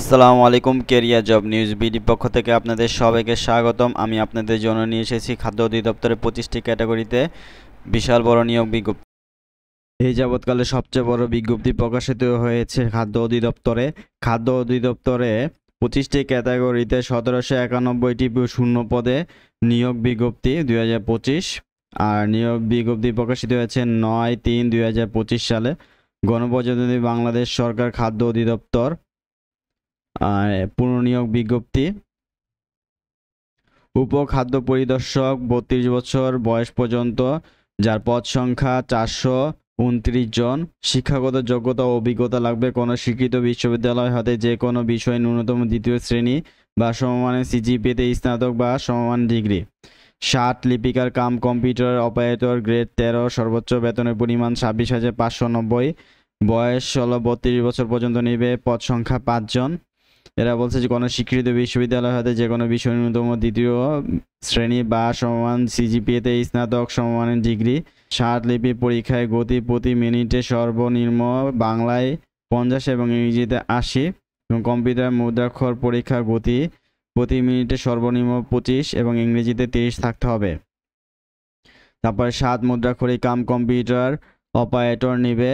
আসসালামু আলাইকুম, career job news BD পক্ষ থেকে আপনাদের সবাইকে স্বাগতম। আমি আপনাদের জন্য নিয়ে এসেছি খাদ্য অধিদপ্তরের 25টি ক্যাটাগরিতে বিশাল বড় নিয়োগ বিজ্ঞপ্তি। এই যাবৎকালে সবচেয়ে বড় বিজ্ঞপ্তি প্রকাশিত হয়েছে খাদ্য অধিদপ্তরে 25টি ক্যাটাগরিতে 1791টি শূন্য পদে নিয়োগ বিজ্ঞপ্তি 2025। আর নিয়োগ বিজ্ঞপ্তি প্রকাশিত হয়েছে 9/3/2025 সালে। গণপ্রজাতন্ত্রী বাংলাদেশ সরকার খাদ্য অধিদপ্তর পুনর্নিয়োগ বিজ্ঞপ্তি। উপখাদ্য পরিদর্শক 32 বছর বয়স পর্যন্ত, যার পদ সংখ্যা 429 জন। শিক্ষাগত যোগ্যতা ও অভিজ্ঞতা লাগবে কোনো স্বীকৃত বিশ্ববিদ্যালয় হতে যে কোনো বিষয়ে ন্যূনতম দ্বিতীয় শ্রেণী বা সমমানের সিজিপিএতে স্নাতক বা সমমান ডিগ্রি। 60 লিপিকার কাম কম্পিউটার অপারেটর গ্রেড 13, সর্বোচ্চ বেতনের পরিমাণ 26,590, বয়স 32 বছর পর্যন্ত নিবে, পদ সংখ্যা 5 জন। এরা বলছে যে কোনো স্বীকৃত বিশ্ববিদ্যালয় হতে যে কোনো বিষয় ন্যূনতম দ্বিতীয় শ্রেণী বা সমমান সিজিপিএতে স্নাতক সমমানের ডিগ্রি। 60 লিপি পরীক্ষায় গতি প্রতি মিনিটে সর্বনিম্ন বাংলায় 50 এবং ইংরেজিতে 80 এবং কম্পিউটার মুদ্রাক্ষর পরীক্ষা গতি প্রতি মিনিটে সর্বনিম্ন 25 এবং ইংরেজিতে 30 থাকতে হবে। তারপরে 7 মুদ্রাক্ষরী কাম কম্পিউটার অপারেটর নিবে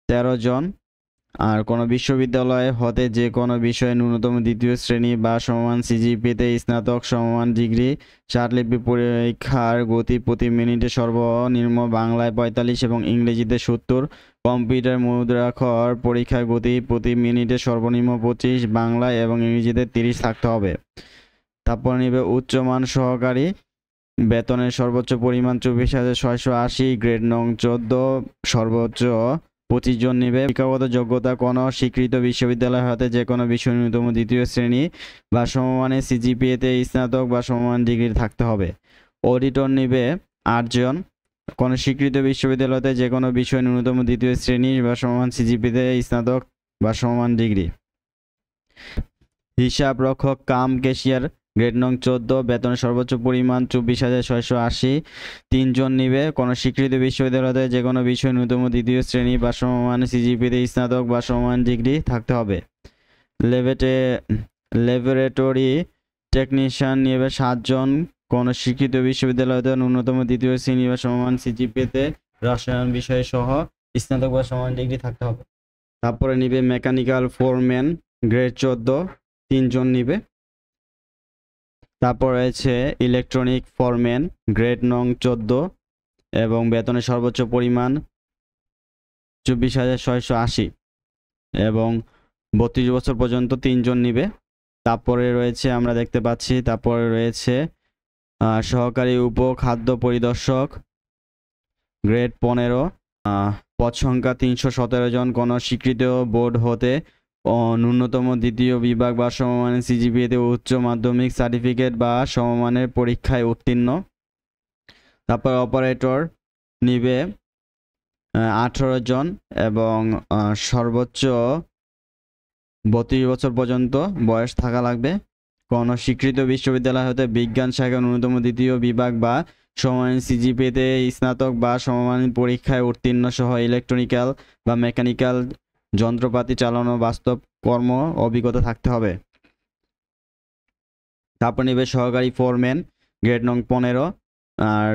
13 জন। আর কোনো বিশ্ববিদ্যালয় হতে যে কোনো বিষয়ে ন্যূনতম দ্বিতীয় শ্রেণী বা সমমান সিজিপিএতে স্নাতক সমমান ডিগ্রি। 60 লিপি পরীক্ষার গতি প্রতি মিনিটে সর্বনিম্ন বাংলায় 45 এবং ইংরেজিতে 70। কম্পিউটার মুদ্রাক্ষর পরীক্ষার গতি প্রতি মিনিটে সর্বনিম্ন 25, বাংলায় এবং ইংরেজিতে 30 থাকতে হবে। তারপর নিবে উচ্চমান সহকারী, বেতনের সর্বোচ্চ পরিমাণ 24,680, গ্রেড নং 14, সর্বোচ্চ 25 জন নিবে। শিক্ষাগত যোগ্যতা কোনো স্বীকৃত বিশ্ববিদ্যালয় হতে যে কোনো বিষয় ন্যূনতম দ্বিতীয় শ্রেণী বা সমমানের সিজিপিএতে স্নাতক বা সমমান ডিগ্রি থাকতে হবে। অডিটর নিবে 8 জন, কোনো স্বীকৃত বিশ্ববিদ্যালয় হতে যে কোনো বিষয় ন্যূনতম দ্বিতীয় শ্রেণী বা সমমান সিজিপিএতে স্নাতক বা সমমান ডিগ্রি। হিসাব রক্ষক কাম ক্যাশিয়ার, গ্রেড নং 14, বেতনের সর্বোচ্চ পরিমাণ 24,680, 3 জন নিবে। কোনো স্বীকৃত বিশ্ববিদ্যালয়তে যে কোনো বিষয় ন্যূনতম দ্বিতীয় শ্রেণী বা সমমান সিজিপিএতে স্নাতক বা সমমান ডিগ্রি থাকতে হবে। ল্যাবরেটরি টেকনিশিয়ান নিবে 7 জন, কোনো স্বীকৃত বিশ্ববিদ্যালয়তে ন্যূনতম দ্বিতীয় শ্রেণী বা সমমান সিজিপিএতে রসায়ন বিষয় সহ স্নাতক বা সমান ডিগ্রি থাকতে হবে। তারপরে নিবে মেকানিক্যাল ফোরম্যান, গ্রেড 14, 3 জন নিবে। তারপর রয়েছে ইলেকট্রনিক ফোরম্যান, গ্রেড নং 14 এবং বেতনের সর্বোচ্চ পরিমাণ 24,680 এবং 32 বছর পর্যন্ত 3 জন নিবে। তারপরে রয়েছে আমরা দেখতে পাচ্ছি, তারপরে রয়েছে সহকারী উপখাদ্য পরিদর্শক, গ্রেড 15, পদ সংখ্যা 317 জন, কোনো স্বীকৃত বোর্ড হতে ন্যূনতম দ্বিতীয় বিভাগ বা সমমানের সিজিপিএতে উচ্চ মাধ্যমিক সার্টিফিকেট বা সমমানের পরীক্ষায় উত্তীর্ণ। তারপর অপারেটর নিবে 18 জন এবং সর্বোচ্চ 32 বছর পর্যন্ত বয়স থাকা লাগবে। কোনো স্বীকৃত বিশ্ববিদ্যালয় হতে বিজ্ঞান শাখা ন্যূনতম দ্বিতীয় বিভাগ বা সমমানের সিজিপিএতে স্নাতক বা সমমানের পরীক্ষায় উত্তীর্ণ সহ ইলেকট্রনিক্যাল বা মেকানিক্যাল যন্ত্রপাতি চালানো বাস্তব কর্ম অভিজ্ঞতা থাকতে হবে। তারপর নিবে সহকারী ফোরম্যান, গ্রেড নং 15, আর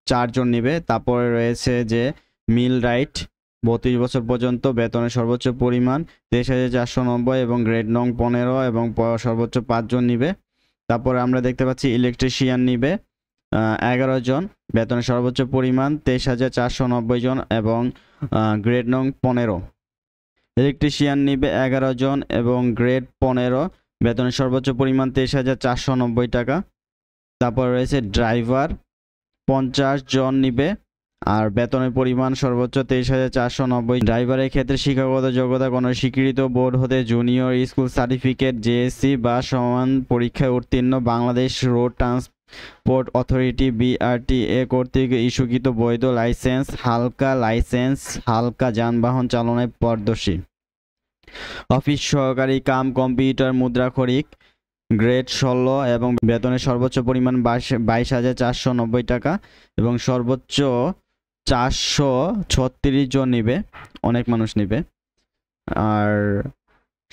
4 জন নিবে। তারপরে রয়েছে যে মিল রাইট, 32 বছর পর্যন্ত, বেতনের সর্বোচ্চ পরিমাণ 23,490 এবং গ্রেড নং 15 এবং সর্বোচ্চ 5 জন নিবে। তারপরে আমরা দেখতে পাচ্ছি ইলেকট্রিশিয়ান নিবে 11 জন, বেতনের সর্বোচ্চ পরিমাণ 23,490 জন এবং গ্রেড নং 15। ইলেকট্রিশিয়ান নিবে 11 জন এবং গ্রেড 15, বেতনের সর্বোচ্চ পরিমাণ 23,490 টাকা। তারপর রয়েছে ড্রাইভার, 50 জন নিবে আর বেতনের পরিমাণ সর্বোচ্চ 23,490। ড্রাইভারের ক্ষেত্রে শিক্ষাগত যোগ্যতা কোনো স্বীকৃত বোর্ড হতে জুনিয়র স্কুল সার্টিফিকেট জেএসসি বা সমান পরীক্ষায় উত্তীর্ণ, Bangladesh road transport authority BRTA কর্তৃক ইস্যুকৃত বৈধ লাইসেন্স, হালকা যানবাহন চালনায় পারদর্শী। অফিস সহকারী কাম কম্পিউটার মুদ্রাক্ষরিক, গ্রেড 16 এবং বেতনের সর্বোচ্চ পরিমাণ 22,490 টাকা এবং সর্বোচ্চ 436 জন নিবে, অনেক মানুষ নিবে। আর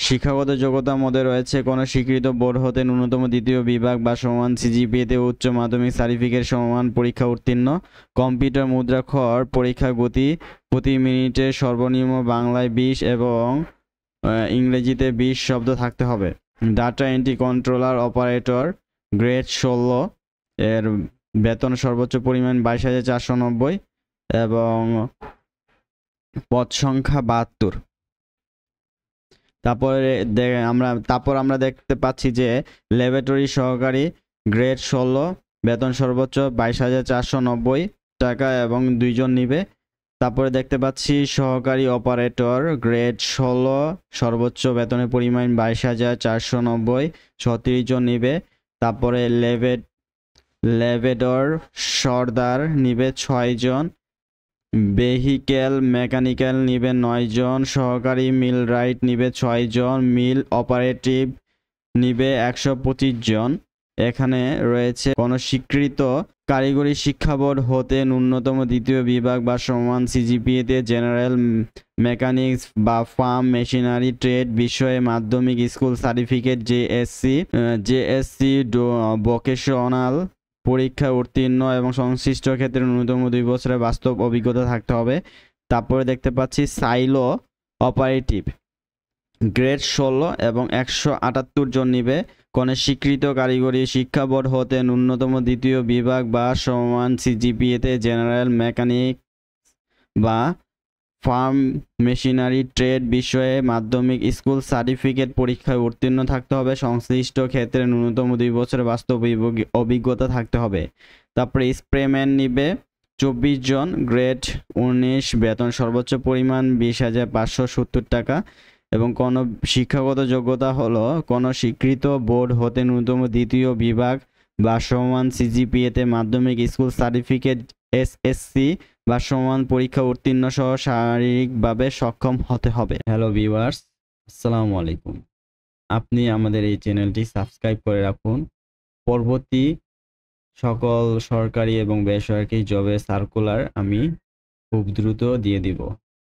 শিক্ষাগত যোগ্যতার মধ্যে রয়েছে কোনো স্বীকৃত বোর্ড হতে ন্যূনতম দ্বিতীয় বিভাগ বা সমান সিজিপিএতে উচ্চ মাধ্যমিক সার্টিফিকেট সমান পরীক্ষা উত্তীর্ণ, কম্পিউটার মুদ্রাক্ষর পরীক্ষার গতি প্রতি মিনিটে সর্বনিম্ন বাংলায় 20 এবং ইংরেজিতে 20 শব্দ থাকতে হবে। Data entry controller operator grade 16 এর বেতন সর্বোচ্চ পরিমাণ 22,490 এবং পদ সংখ্যা 72। তারপর আমরা দেখতে পাচ্ছি যে ল্যাবরেটরি সহকারী গ্রেড 16 বেতন সর্বোচ্চ 22,490 টাকা এবং 2 জন নিবে। তারপরে দেখতে পাচ্ছি সহকারী অপারেটর গ্রেড 16 সর্বোচ্চ বেতনের পরিমাণ 22,490, 36 জন নিবে। তারপরে লেভেডর সর্দার নিবে 6 জন, ভেহিক্যাল মেকানিক্যাল নিবে 9 জন, সহকারী মিলরাইট নিবে 6 জন, মিল অপারেটিভ নিবে 125 জন। এখানে রয়েছে কোনো স্বীকৃত কারিগরি শিক্ষা বোর্ড হতে ন্যূনতম দ্বিতীয় বিভাগ বা সমান সিজিপিএতে জেনারেল মেকানিক্স বা ফার্ম মেশিনারি ট্রেড বিষয়ে মাধ্যমিক স্কুল সার্টিফিকেট জেএসসি ভোকেশনাল পরীক্ষা উত্তীর্ণ এবং সংশ্লিষ্ট ক্ষেত্রে ন্যূনতম 2 বছরের বাস্তব অভিজ্ঞতা থাকতে হবে। তারপরে দেখতে পাচ্ছি সাইলো অপারেটিভ গ্রেড 16 এবং 178 জন নিবে। কোনো স্বীকৃত কারিগরি শিক্ষা বোর্ড হতে ন্যূনতম দ্বিতীয় বিভাগ বা সমান সিজিপিএতে জেনারেল মেকানিক বা ফার্ম মেশিনারি ট্রেড বিষয়ে মাধ্যমিক স্কুল সার্টিফিকেট পরীক্ষায় উত্তীর্ণ থাকতে হবে। সংশ্লিষ্ট ক্ষেত্রে ন্যূনতম 2 বছরের বাস্তব অভিজ্ঞতা থাকতে হবে। তারপরে স্প্রেম্যান নিবে 24 জন, গ্রেড 19, বেতন সর্বোচ্চ পরিমাণ 20,570 টাকা এবং কোনো শিক্ষাগত যোগ্যতা হলো কোনো স্বীকৃত বোর্ড হতে ন্যূনতম দ্বিতীয় বিভাগ বা সমান সিজিপিএতে মাধ্যমিক স্কুল সার্টিফিকেট এসএসসি বা সমান পরীক্ষা উত্তীর্ণ সহ শারীরিকভাবে সক্ষম হতে হবে। হ্যালো ভিউয়ার্স, আসসালামু আলাইকুম। আপনি আমাদের এই চ্যানেলটি সাবস্ক্রাইব করে রাখুন। পরবর্তী সকল সরকারি এবং বেসরকারি জবের সার্কুলার আমি খুব দ্রুত দিয়ে দিব।